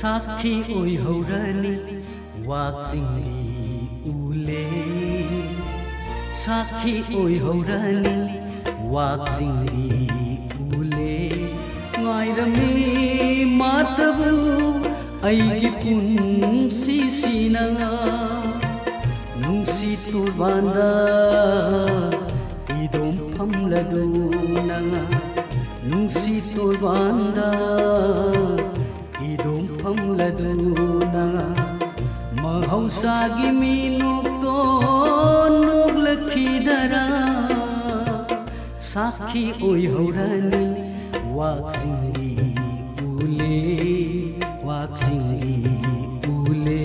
साखी ओइहौरनी वाक्सिंगी उले साखी ओइहौरनी वाक्सिंगी उले ngairami matabu aigi punsisina nungsi turbanda idom phamladuna nungsi turbanda idom phamladuna mahausagi minukto nuglakhidara sakhi oihaurani waksingi ule waksingi ule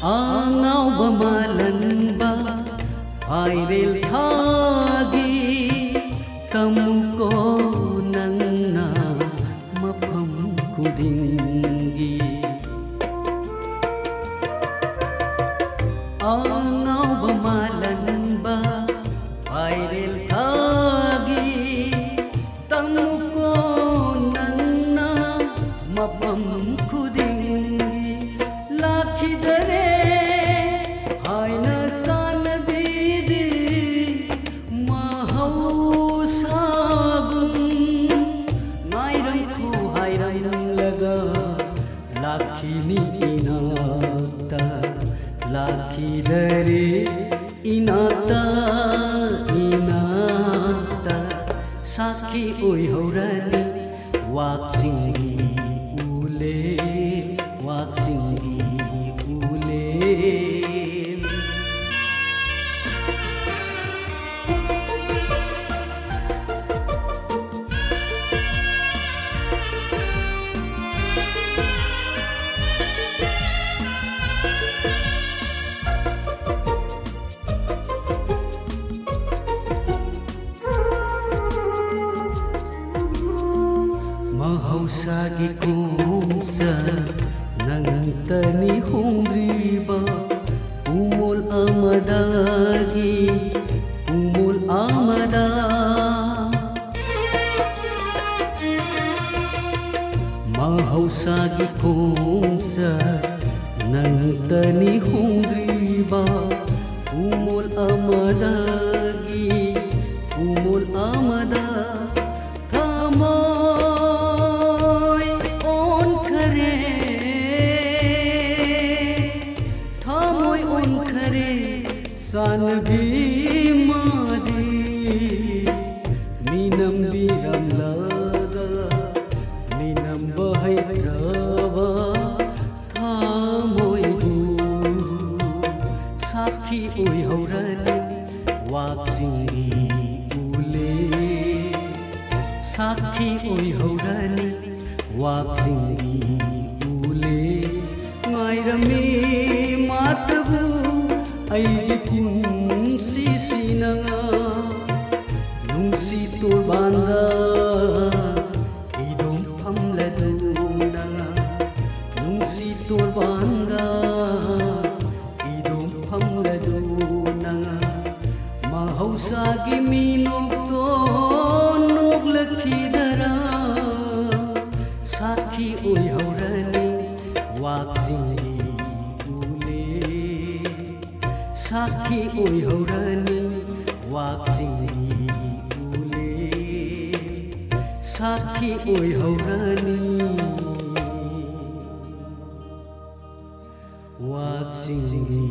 angau bamalanba airel thagi tamuko nangna mafam khudingi angau bamalanba airel thagi tamuko nangna mafam khudingi lakhidare lakhidare inata inata sakhi oihaurani waksingi ule waksingi ule mahausagi kumsa nangtani humriba umul amadagi umul amada mahausagi kumsa nangtani humriba umul amadagi umul amada sanbi madi minam biram laga minam bahai rava thamoi bu sakhi oihaurani waksingi ule sakhi oihaurani waksingi ule ngairami matabu aigi punsisina nungsi turbanda idom phamladuna nungsi turbanda idom phamladuna mahau mahusagi minok to nog lakhidara sakhi oi haurani waksingi ule sakhi oi haurani waksingi ule sakhi oi haurani waksingi